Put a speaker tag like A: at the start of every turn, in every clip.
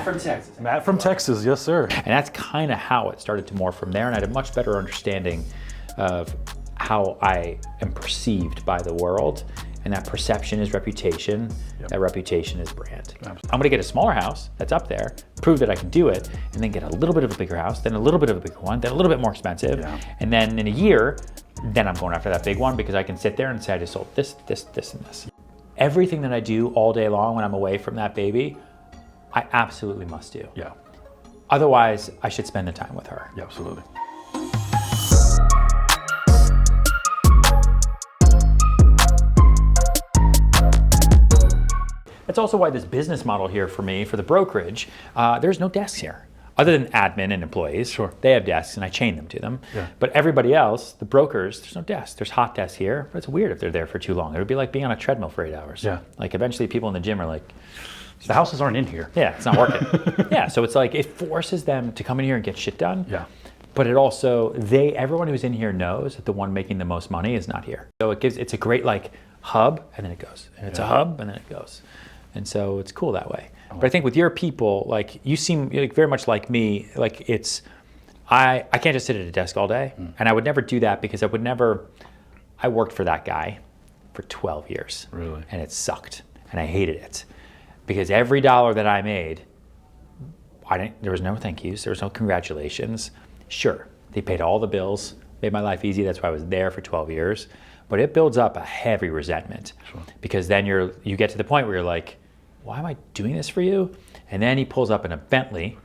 A: Matt from Texas.
B: Matt from Texas, yes sir.
A: And that's kind of how it started to morph from there, and I had a much better understanding of how I am perceived by the world, and that perception is reputation, that reputation is brand.
B: Absolutely.
A: I'm gonna get a smaller house that's up there, prove that I can do it, and then get a little bit of a bigger house, then a little bit of a bigger one, then a little bit more expensive, and then in a year, then I'm going after that big one because I can sit there and say I just sold this, this, this, and this. Everything that I do all day long when I'm away from that baby, I absolutely must do.
B: Yeah.
A: Otherwise, I should spend the time with her.
B: Yeah, absolutely.
A: That's also why this business model here for me, for the brokerage, there's no desks here. Other than admin and employees,
B: Sure.
A: They have desks and I chain them to them.
B: Yeah.
A: But everybody else, the brokers, there's no desk. There's hot desks here, but it's weird if they're there for too long. It would be like being on a treadmill for 8 hours.
B: Yeah.
A: Like eventually people in the gym are like,
B: The houses aren't in here.
A: yeah, it's not working. Yeah, so it's like, it forces them to come in here and get shit done.
B: Yeah.
A: But it also, everyone who's in here knows that the one making the most money is not here. So it's a great like hub and then it goes. And it's a hub and then it goes. And so it's cool that way. But I think with your people, like you seem like very much like me, like I can't just sit at a desk all day. And I would never do that because I worked for that guy for 12 years.
B: Really?
A: And it sucked and I hated it because every dollar that I made, there was no thank yous, there was no congratulations. Sure, they paid all the bills, made my life easy. That's why I was there for 12 years. But it builds up a heavy resentment because then you get to the point where you're like, why am I doing this for you? And then he pulls up in a Bentley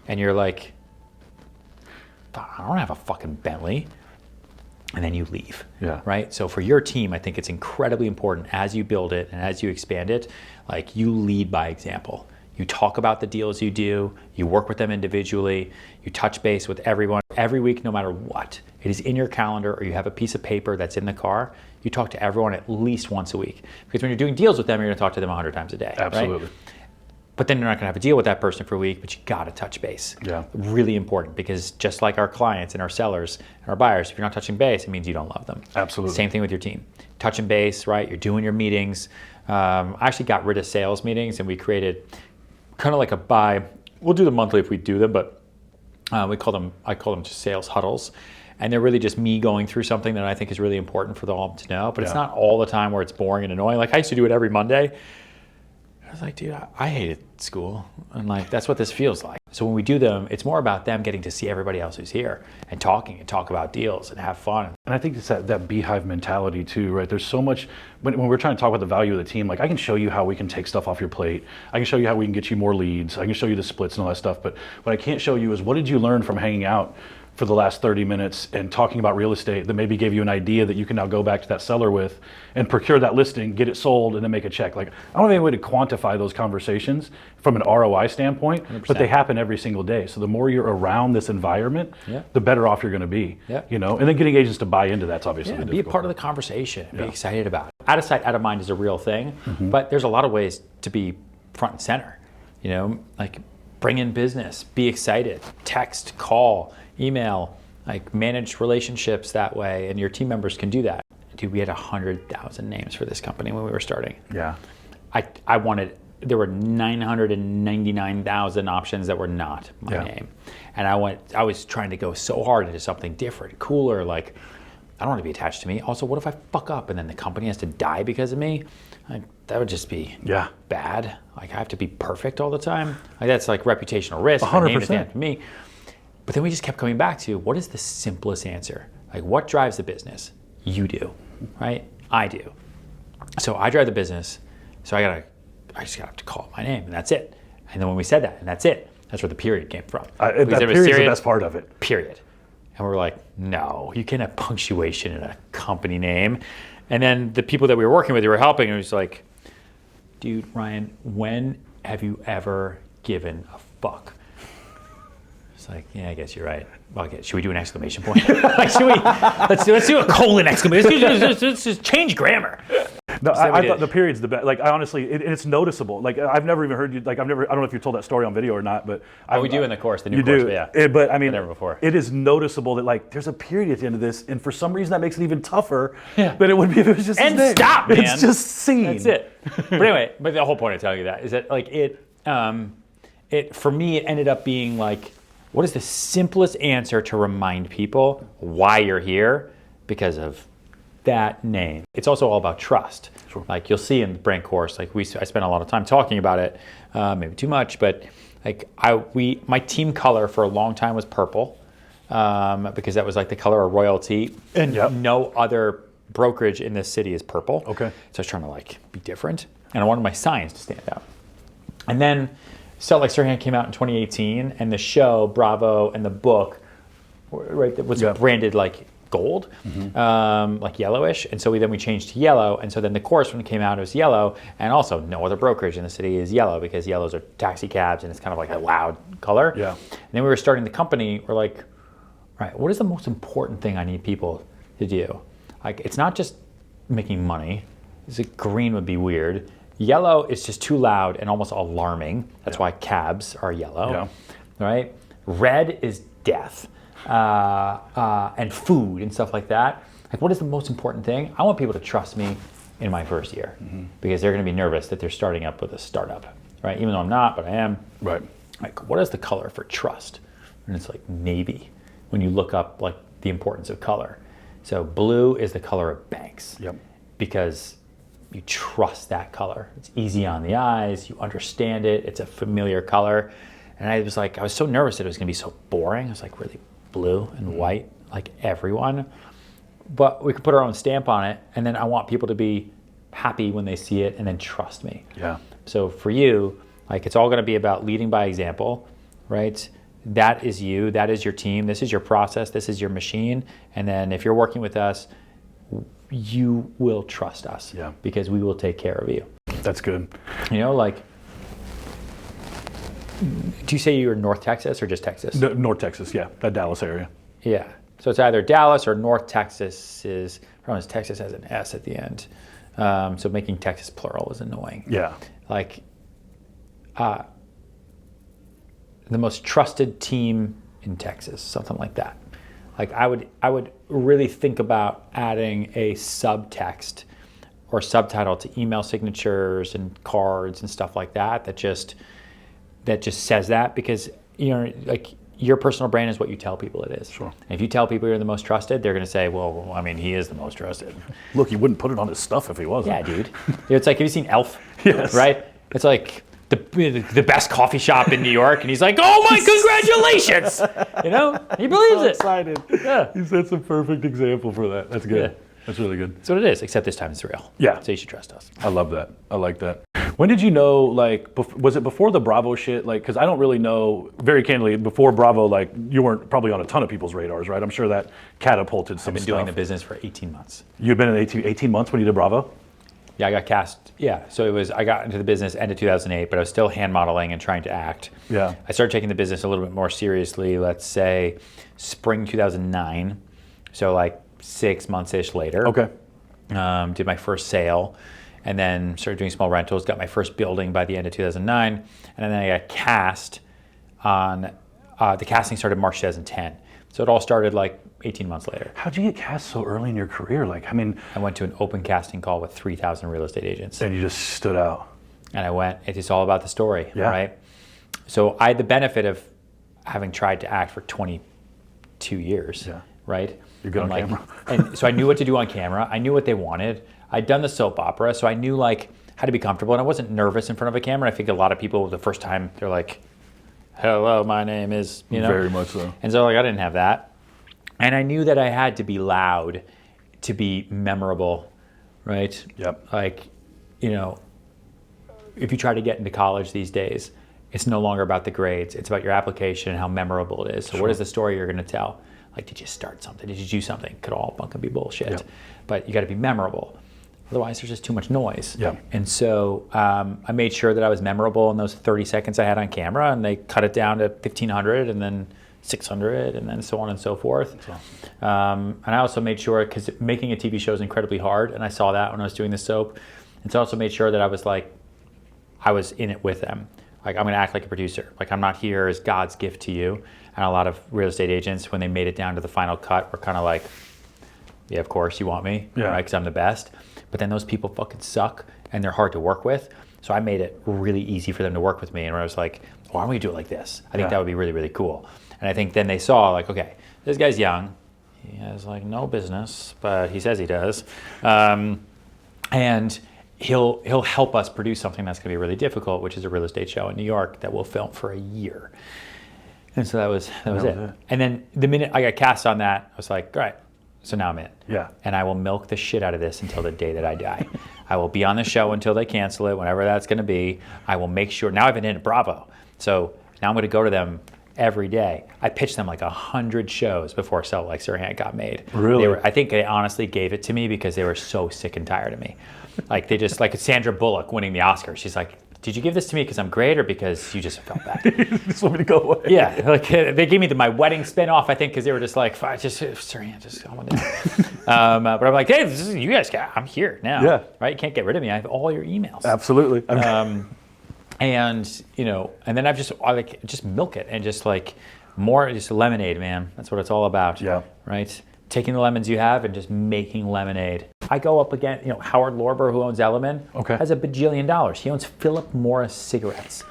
A: and you're like, I don't have a fucking Bentley. And then you leave, right? So for your team, I think it's incredibly important as you build it and as you expand it, like you lead by example. You talk about the deals you do, you work with them individually, you touch base with everyone every week, no matter what. It is in your calendar or you have a piece of paper that's in the car, you talk to everyone at least once a week. Because when you're doing deals with them, you're gonna talk to them 100 times a day,
B: Absolutely.
A: Right? But then you're not gonna have a deal with that person for a week, but you gotta touch base.
B: Yeah.
A: Really important because just like our clients and our sellers and our buyers, if you're not touching base, it means you don't love them.
B: Absolutely.
A: Same thing with your team. Touching base, right? You're doing your meetings. I actually got rid of sales meetings and we created kind of like we'll do them monthly if we do them, but I call them just sales huddles. And they're really just me going through something that I think is really important for them all to know, but it's not all the time where it's boring and annoying. Like I used to do it every Monday. I was like, dude, I hated school. And like, that's what this feels like. So when we do them, it's more about them getting to see everybody else who's here and talk about deals and have fun.
B: And I think it's that beehive mentality too, right? There's so much, when we're trying to talk about the value of the team, like I can show you how we can take stuff off your plate. I can show you how we can get you more leads. I can show you the splits and all that stuff. But what I can't show you is what did you learn from hanging out for the last 30 minutes and talking about real estate that maybe gave you an idea that you can now go back to that seller with and procure that listing, get it sold, and then make a check. Like, I don't have any way to quantify those conversations from an ROI standpoint, 100%. But they happen every single day. So the more you're around this environment, the better off you're gonna be, you know? And then getting agents to buy into that's obviously
A: be a part of the conversation, be excited about it. Out of sight, out of mind is a real thing, but there's a lot of ways to be front and center, you know? Like, bring in business, be excited, text, call, email, like manage relationships that way, and your team members can do that. Dude, we had 100,000 names for this company when we were starting.
B: Yeah.
A: There were 999,000 options that were not my name. And I was trying to go so hard into something different, cooler, like, I don't want to be attached to me. Also, what if I fuck up and then the company has to die because of me? Like, that would just be bad. Like, I have to be perfect all the time. Like, that's like reputational risk.
B: 100%.
A: To me. But then we just kept coming back to, what is the simplest answer? Like, what drives the business? You do, right? I do. So I drive the business, so I just gotta have to call it my name, and that's it. And then when we said that, and that's it, that's where the period came from.
B: That period's the best part of it.
A: Period. And we're like, no, you can't have punctuation in a company name. And then the people that we were working with, who were helping, it was like, dude, Ryan, when have you ever given a fuck? It's like, yeah, I guess you're right. Okay, should we do an exclamation point? Like, let's do a colon exclamation. Let's just change grammar.
B: No, I thought the period's the best. Like, I honestly, it's noticeable. Like, I've never even heard you. Like, I don't know if you told that story on video or not, but
A: we do in the course, the new
B: you
A: course.
B: Do.
A: Yeah,
B: but I mean,
A: never before.
B: It is noticeable that like there's a period at the end of this, and for some reason that makes it even tougher than it would be if it was just
A: and
B: his name.
A: Stop, man.
B: It's just scene.
A: That's it. But anyway, the whole point of telling you that is that like it's for me, it ended up being like, what is the simplest answer to remind people why you're here? Because of that name. It's also all about trust.
B: Sure.
A: Like you'll see in the brand course, like I spent a lot of time talking about it, maybe too much, but like my team color for a long time was purple, because that was like the color of royalty, and no other brokerage in this city is purple.
B: Okay.
A: So I was trying to like be different, and I wanted my signs to stand out. And then Ryan Serhant came out in 2018, and the show Bravo and the book, right, that was branded like gold, like yellowish, and so we changed to yellow, and so then the course when it came out it was yellow, and also no other brokerage in the city is yellow because yellows are taxi cabs and it's kind of like a loud color.
B: Yeah.
A: And then we were starting the company, we're like, all right, what is the most important thing I need people to do? Like, it's not just making money. Green would be weird. Yellow is just too loud and almost alarming. That's why cabs are yellow, right? Red is death. And food and stuff like that. Like, what is the most important thing? I want people to trust me in my first year, because they're going to be nervous that they're starting up with a startup, right? Even though I'm not, but I am.
B: Right.
A: Like, what is the color for trust? And it's like navy when you look up like the importance of color. So blue is the color of banks, because you trust that color. It's easy on the eyes. You understand it. It's a familiar color. And I was so nervous that it was going to be so boring. I was like, really blue and white, like everyone. But we could put our own stamp on it, and then I want people to be happy when they see it and then trust me.
B: Yeah.
A: So for you, like, it's all going to be about leading by example, right? That is you, that is your team, this is your process, this is your machine. And then if you're working with us, you will trust us, because we will take care of you.
B: That's good.
A: You know, like, do you say you're North Texas or just Texas?
B: North Texas, yeah, that Dallas area.
A: Yeah. So it's either Dallas or North Texas. Texas has an S at the end. So making Texas plural is annoying.
B: Yeah.
A: Like, the most trusted team in Texas, something like that. Like, I would really think about adding a subtext or subtitle to email signatures and cards and stuff like that. That just says that, because, you know, like, your personal brand is what you tell people it is.
B: Sure.
A: And if you tell people you're the most trusted, they're going to say, well, I mean, he is the most trusted.
B: Look, he wouldn't put it on his stuff if he wasn't.
A: Yeah, dude. It's like, have you seen Elf?
B: Yes.
A: Right? It's like the best coffee shop in New York, and he's like, oh my, congratulations! You know? He believes
B: so
A: it.
B: Excited.
A: Yeah.
B: That's a perfect example for that. That's good.
A: Yeah.
B: That's really good.
A: That's what it is, except this time it's real.
B: Yeah.
A: So you should trust us.
B: I love that. I like that. When did you know, like, was it before the Bravo shit? Like, because I don't really know, very candidly, before Bravo, like, you weren't probably on a ton of people's radars, right? I'm sure that catapulted some
A: I've been doing the business for 18 months.
B: You've been in 18 months when you did Bravo?
A: Yeah, I got cast. Yeah, so I got into the business end of 2008, but I was still hand modeling and trying to act.
B: Yeah.
A: I started taking the business a little bit more seriously, let's say spring 2009. So like 6 months-ish later.
B: Okay.
A: Did my first sale, and then started doing small rentals, got my first building by the end of 2009, and then I got cast on, the casting started March 2010. So it all started like 18 months later.
B: How'd you get cast so early in your career? Like, I mean...
A: I went to an open casting call with 3,000 real estate agents.
B: And you just stood out.
A: And I went, it's all about the story, right? So I had the benefit of having tried to act for 22 years, right?
B: You're good on camera.
A: And so I knew what to do on camera. I knew what they wanted. I'd done the soap opera, so I knew like how to be comfortable, and I wasn't nervous in front of a camera. I think a lot of people, the first time, they're like, hello, my name is, you know?
B: Very much so.
A: And so like, I didn't have that. And I knew that I had to be loud to be memorable, right?
B: Yep.
A: Like, you know, if you try to get into college these days, it's no longer about the grades. It's about your application and how memorable it is. So what is the story you're going to tell? Like, did you start something? Did you do something? Could all fucking be bullshit.
B: Yep.
A: But you got to be memorable. Otherwise, there's just too much noise.
B: Yeah.
A: And so I made sure that I was memorable in those 30 seconds I had on camera, and they cut it down to 1,500 and then 600 and then so on and so forth.
B: That's awesome.
A: And I also made sure, because making a TV show is incredibly hard, and I saw that when I was doing the soap. And so I also made sure that I was in it with them. Like, I'm going to act like a producer. Like, I'm not here as God's gift to you. And a lot of real estate agents, when they made it down to the final cut, were kind of like, yeah, of course you want me, right? Because I'm the best. But then those people fucking suck, and they're hard to work with. So I made it really easy for them to work with me. And I was like, why don't we do it like this? I think that would be really, really cool. And I think then they saw like, okay, this guy's young. He has like no business, but he says he does. And he'll help us produce something that's going to be really difficult, which is a real estate show in New York that we'll film for a year. And so that was it. And then the minute I got cast on that, I was like, all right, so now I'm in.
B: Yeah.
A: And I will milk the shit out of this until the day that I die. I will be on the show until they cancel it, whenever that's going to be. I will make sure. Now I've been in at Bravo. So now I'm going to go to them every day. I pitched them like 100 shows before So Like Serhant got made.
B: Really?
A: I think they honestly gave it to me because they were so sick and tired of me. Like they just, like Sandra Bullock winning the Oscar. She's like, did you give this to me because I'm great or because you just felt bad?
B: Just want me to go away.
A: Yeah, like they gave me my wedding spinoff, I think, because they were just like, Serhant, just I want to. But I'm like, hey, you guys, I'm here now.
B: Yeah.
A: Right? You can't get rid of me. I have all your emails.
B: Absolutely.
A: And and then I just milk it and just like more, just lemonade, man. That's what it's all about.
B: Yeah.
A: Right? Taking the lemons you have and just making lemonade. I go up against, Howard Lorber, who owns Element, has $1 bajillion. He owns Philip Morris cigarettes.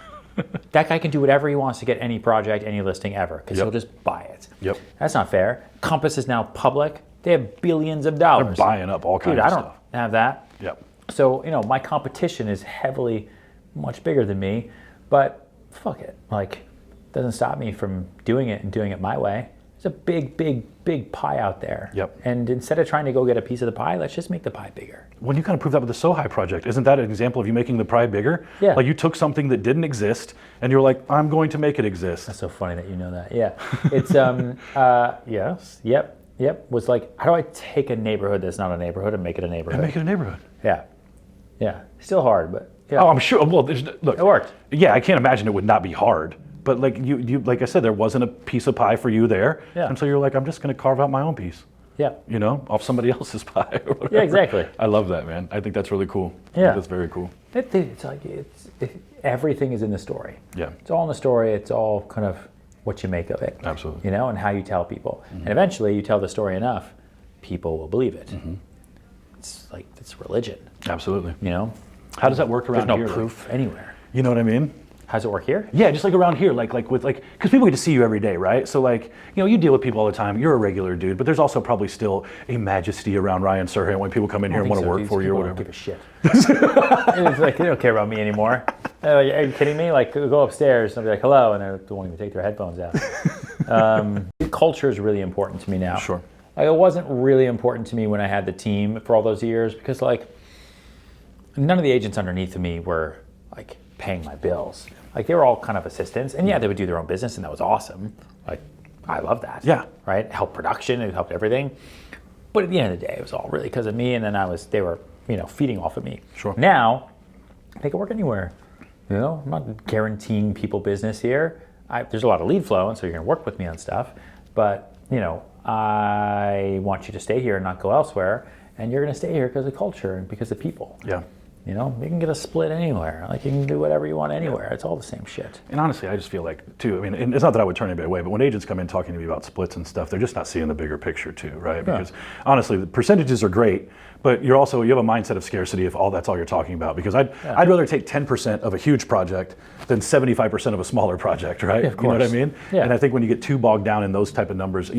A: That guy can do whatever he wants to get any project, any listing ever, because he'll just buy it.
B: Yep.
A: That's not fair. Compass is now public. They have billions of dollars.
B: They're buying up all kinds of
A: I
B: stuff.
A: don't have that.
B: Yep.
A: So, my competition is heavily much bigger than me, but fuck it. Like, it doesn't stop me from doing it and doing it my way. There's a big, big, big pie out there.
B: Yep.
A: And instead of trying to go get a piece of the pie, let's just make the pie bigger.
B: When you kind of prove that with the So High project, isn't that an example of you making the pie bigger?
A: Yeah.
B: Like you took something that didn't exist and you're like, I'm going to make it exist.
A: That's so funny that you know that. Yeah. It's, yes, yep. Was like, how do I take a neighborhood that's not a neighborhood and make it a neighborhood?
B: And make it a neighborhood.
A: Yeah. Still hard, but yeah.
B: Oh, I'm sure. Well, look.
A: It worked.
B: Yeah, I can't imagine it would not be hard. But like you, like I said, there wasn't a piece of pie for you there.
A: Yeah.
B: And so you're like, I'm just going to carve out my own piece.
A: Yeah.
B: Off somebody else's pie or whatever.
A: Yeah, exactly.
B: I love that, man. I think that's really cool.
A: Yeah.
B: That's very cool.
A: It's like, everything is in the story.
B: Yeah.
A: It's all in the story. It's all kind of what you make of it.
B: Absolutely.
A: And how you tell people. And eventually you tell the story enough, people will believe it. It's like, it's religion.
B: Absolutely.
A: How
B: does that work around
A: There's
B: here?
A: no proof anywhere.
B: You know what I mean?
A: How does it work here?
B: Yeah, just like around here, like with because people get to see you every day, right? So like, you deal with people all the time. You're a regular dude, but there's also probably still a majesty around Ryan Serhant when people come in here and want to work for you or whatever.
A: Don't give a shit. It's like they don't care about me anymore. Are you kidding me? Like, go upstairs and I'll be like, hello, and they won't even take their headphones out. Culture is really important to me now.
B: Sure.
A: Like, it wasn't really important to me when I had the team for all those years because like none of the agents underneath of me were like paying my bills. Like they were all kind of assistants, and yeah, they would do their own business, and that was awesome. Like I love that.
B: Yeah.
A: Right. It helped production. It helped everything. But at the end of the day, it was all really because of me, and then they were feeding off of me.
B: Sure.
A: Now they can work anywhere. I'm not guaranteeing people business here. There's a lot of lead flow, and so you're going to work with me on stuff. But I want you to stay here and not go elsewhere, and you're going to stay here because of culture and because of people.
B: Yeah.
A: You can get a split anywhere. Like you can do whatever you want anywhere. It's all the same shit.
B: And honestly, I just feel like too, and it's not that I would turn anybody away, but when agents come in talking to me about splits and stuff, they're just not seeing the bigger picture too, right? Because honestly, the percentages are great, but you have a mindset of scarcity if that's all you're talking about. Because I'd rather take 10% of a huge project than 75% of a smaller project, right?
A: Yeah, of course.
B: You know what I mean?
A: Yeah.
B: And I think when you get too bogged down in those type of numbers,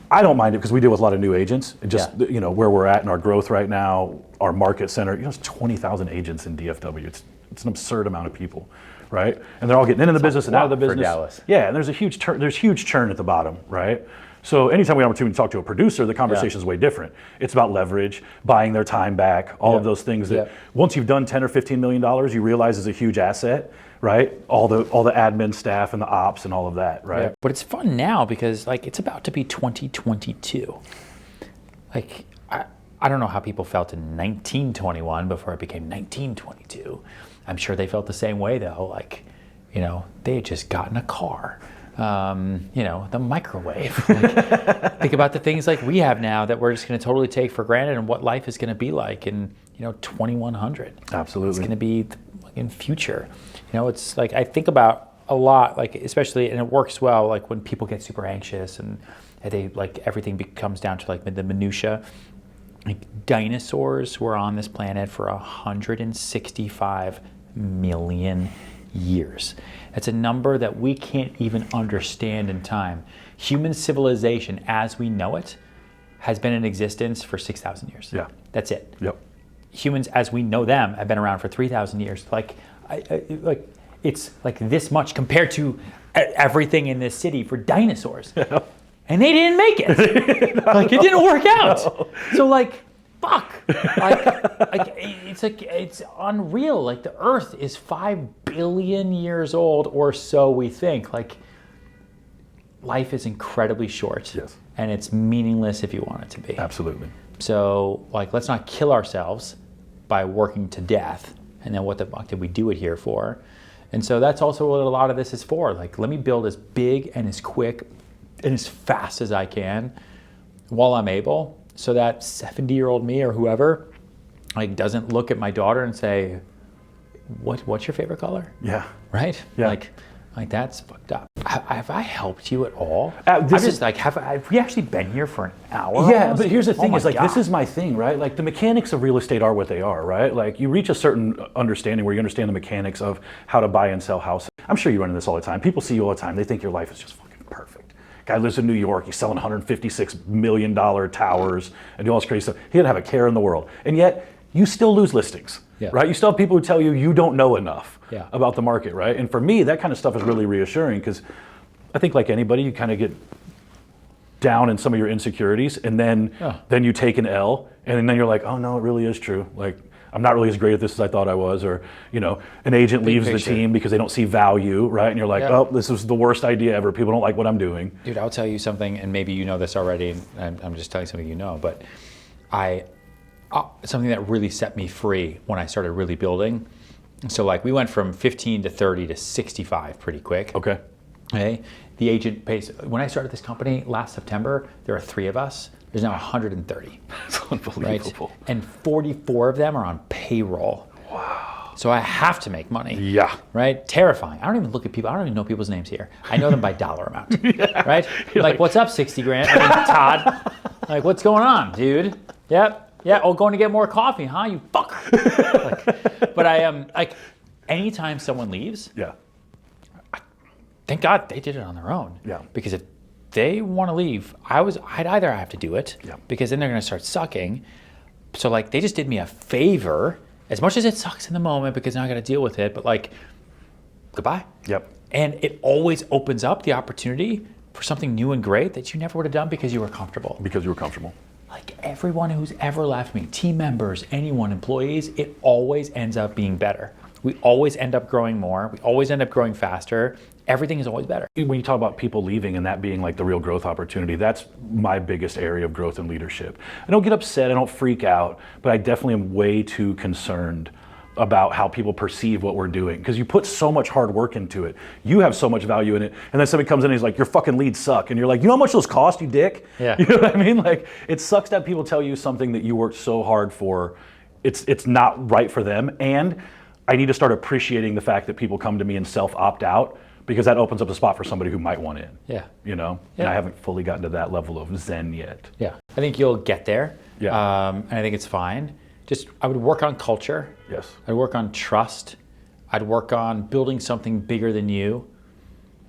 B: I don't mind it because we deal with a lot of new agents. Just where we're at in our growth right now, our market center. It's 20,000 agents in DFW. It's an absurd amount of people, right? And they're all getting into the business and out of the business.
A: For Dallas.
B: Yeah, and there's a huge churn at the bottom, right? So anytime we have an opportunity to talk to a producer, the conversation is way different. It's about leverage, buying their time back, all of those things that once you've done $10 or $15 million, you realize is a huge asset. Right, all the admin staff and the ops and all of that, right?
A: Yeah. But it's fun now because like it's about to be 2022. Like I don't know how people felt in 1921 before it became 1922. I'm sure they felt the same way though. Like, they had just gotten a car. The microwave. Like, think about the things like we have now that we're just going to totally take for granted and what life is going to be like in 2100.
B: Absolutely,
A: it's going to be in future. It's like I think about a lot, like especially, and it works well, like when people get super anxious and they like everything comes down to like the minutia. Like dinosaurs were on this planet for 165 million years. That's a number that we can't even understand in time. Human civilization as we know it has been in existence for 6,000 years.
B: Yeah.
A: That's it.
B: Yep.
A: Humans as we know them have been around for 3,000 years. Like it's like this much compared to everything in this city for dinosaurs.
B: Yeah.
A: And they didn't make it. Like it didn't work out. No. So like, fuck. It's unreal. Like the Earth is 5 billion years old or so we think. Like life is incredibly short.
B: Yes.
A: And it's meaningless if you want it to be.
B: Absolutely.
A: So like, let's not kill ourselves by working to death. And then what the fuck did we do it here for? And so that's also what a lot of this is for. Like, let me build as big and as quick and as fast as I can while I'm able, so that 70-year-old me or whoever like doesn't look at my daughter and say, what's your favorite color?
B: Yeah.
A: Right?
B: Yeah.
A: Like that's fucked up. Have I helped you at all? Have we actually been here for an hour?
B: Yeah,
A: almost?
B: but here's the thing:
A: Oh
B: is like
A: God.
B: this is my thing, right? Like the mechanics of real estate are what they are, right? Like you reach a certain understanding where you understand the mechanics of how to buy and sell houses. I'm sure you run into this all the time. People see you all the time; they think your life is just fucking perfect. Guy lives in New York. He's selling $156 million towers and do all this crazy stuff. He doesn't have a care in the world, and yet you still lose listings.
A: Yeah.
B: Right? You still have people who tell you you don't know enough
A: Yeah.
B: about the market, right? And for me, that kind of stuff is really reassuring because I think like anybody, you kind of get down in some of your insecurities and then you take an L and then you're like, oh no, it really is true. Like I'm not really as great at this as I thought I was, or an agent leaves the team because they don't see value, right? And you're like, oh, this is the worst idea ever. People don't like what I'm doing.
A: Dude, I'll tell you something, and maybe you know this already, and I'm just telling you something you know, but something that really set me free when I started really building. So like we went from 15 to 30 to 65 pretty quick.
B: Okay.
A: The agent pays, when I started this company last September, there are 3 of us. There's now 130.
B: That's unbelievable.
A: Right? And 44 of them are on payroll.
B: Wow.
A: So I have to make money.
B: Yeah.
A: Right? Terrifying. I don't even look at people. I don't even know people's names here. I know them by dollar amount. Right? Like, what's up, 60 grand? I mean, Todd. Like, what's going on, dude? Yep. Yeah, going to get more coffee, huh? You fucker. But I am like, anytime someone leaves, thank God they did it on their own.
B: Yeah.
A: Because if they want to leave, I'd either have to do it, because then they're going to start sucking. So like, they just did me a favor, as much as it sucks in the moment because now I got to deal with it. But like, goodbye.
B: Yep.
A: And it always opens up the opportunity for something new and great that you never would have done because you were comfortable.
B: Because you were comfortable.
A: Like everyone who's ever left me, team members, anyone, employees, it always ends up being better. We always end up growing more. We always end up growing faster. Everything is always better.
B: When you talk about people leaving and that being like the real growth opportunity, that's my biggest area of growth and leadership. I don't get upset, I don't freak out, but I definitely am way too concerned about how people perceive what we're doing, because you put so much hard work into it. You have so much value in it, and then somebody comes in and he's like, your fucking leads suck, and you're like, you know how much those cost, you dick?
A: Yeah.
B: You know what I mean? Like, it sucks that people tell you something that you worked so hard for, it's not right for them, and I need to start appreciating the fact that people come to me and self-opt out, because that opens up a spot for somebody who might want in.
A: Yeah.
B: And I haven't fully gotten to that level of zen yet.
A: Yeah. I think you'll get there.
B: Yeah.
A: And I think it's fine. Just, I would work on culture.
B: Yes.
A: I'd work on trust. I'd work on building something bigger than you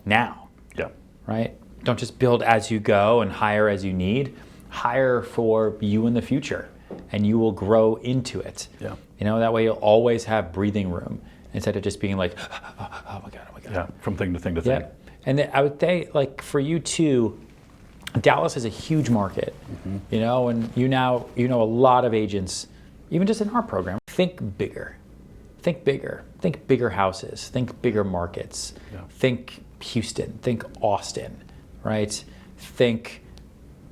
A: now.
B: Yeah.
A: Right? Don't just build as you go and hire as you need. Hire for you in the future, and you will grow into it.
B: Yeah.
A: That way you'll always have breathing room instead of just being like, oh my God.
B: Yeah, from thing to thing to thing.
A: Yeah. And I would say, like, for you too, Dallas is a huge market, and you know a lot of agents, even just in our program. Think bigger. Think bigger houses, think bigger markets, think Houston, think Austin, right? Think,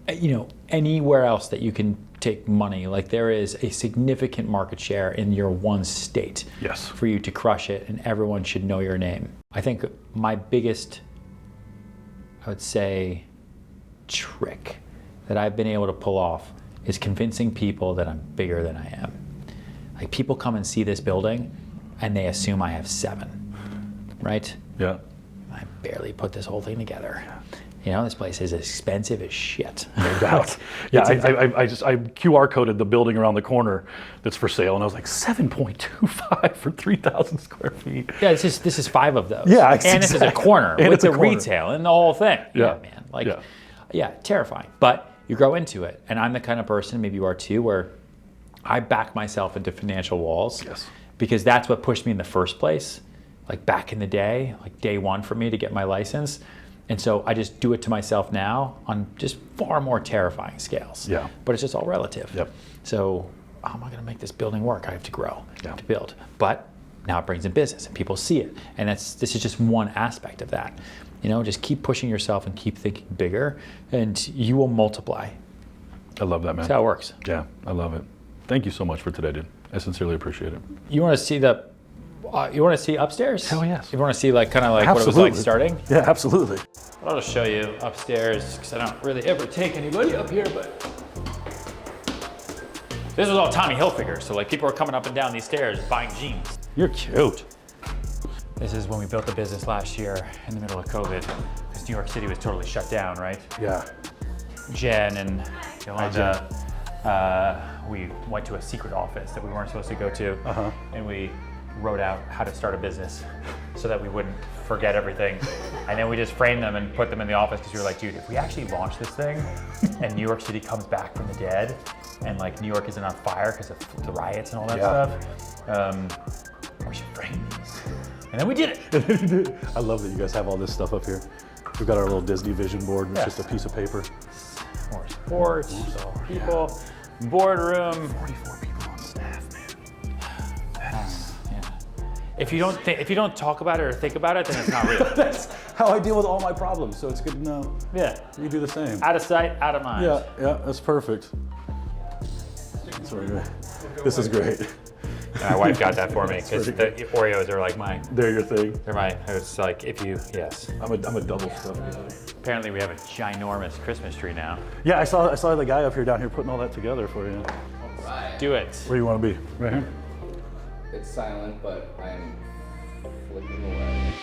A: anywhere else that you can take money. Like, there is a significant market share in your one state for you to crush it, and everyone should know your name. I think my biggest, I would say, trick that I've been able to pull off is convincing people that I'm bigger than I am. Like, people come and see this building and they assume I have 7, right?
B: Yeah.
A: I barely put this whole thing together. You know, this place is expensive as shit.
B: No doubt. Yeah, I QR coded the building around the corner that's for sale, and I was like 7.25 for 3,000 square feet.
A: Yeah, this is 5 of those.
B: Yeah,
A: and this is a corner
B: and
A: with
B: it's a
A: the
B: corner.
A: retail and the whole thing.
B: Yeah.
A: Man. Like, yeah, terrifying. But you grow into it, and I'm the kind of person, maybe you are too, where I back myself into financial walls.
B: Yes.
A: Because that's what pushed me in the first place. Like back in the day, like day one for me to get my license. And so I just do it to myself now on just far more terrifying scales.
B: Yeah.
A: But it's just all relative.
B: Yep.
A: So how am I going to make this building work? I have to grow, I have
B: Yeah.
A: to build. But now it brings in business and people see it. And this is just one aspect of that. You know, just keep pushing yourself and keep thinking bigger and you will multiply.
B: I love that, man.
A: That's how it works.
B: Yeah, I love it. Thank you so much for today, dude. I sincerely appreciate it.
A: You want to see upstairs?
B: Hell yes.
A: You want to see like kind of like what it was like starting?
B: Yeah, absolutely.
A: I'll just show you upstairs because I don't really ever take anybody up here, but this was all Tommy Hilfiger. So like people are coming up and down these stairs buying jeans.
B: You're cute.
A: This is when we built the business last year in the middle of COVID because New York City was totally shut down, right?
B: Yeah.
A: Jen and Yolanda, we went to a secret office that we weren't supposed to go to, and we wrote out how to start a business so that we wouldn't forget everything. And then we just framed them and put them in the office because we were like, dude, if we actually launch this thing and New York City comes back from the dead and like New York isn't on fire because of the riots and all that stuff, we should frame these. And then we did it.
B: I love that you guys have all this stuff up here. We've got our little Disney vision board, and it's just a piece of paper.
A: More sports, people, boardroom.
B: 44 people on staff, man.
A: If you don't talk about it or think about it, then it's not real.
B: That's how I deal with all my problems, so it's good to know.
A: Yeah.
B: You do the same.
A: Out of sight, out of mind.
B: Yeah, that's perfect. That's really great. This is great.
A: My wife got that for me because the Oreos are like mine.
B: They're your thing.
A: They're mine. It's like yes.
B: I'm a double stuff guy.
A: Apparently we have a ginormous Christmas tree now.
B: Yeah, I saw the guy up here down here putting all that together for you.
C: Right.
A: Do it.
B: Where do you want to be? Right here?
C: It's silent, but I'm flicking away.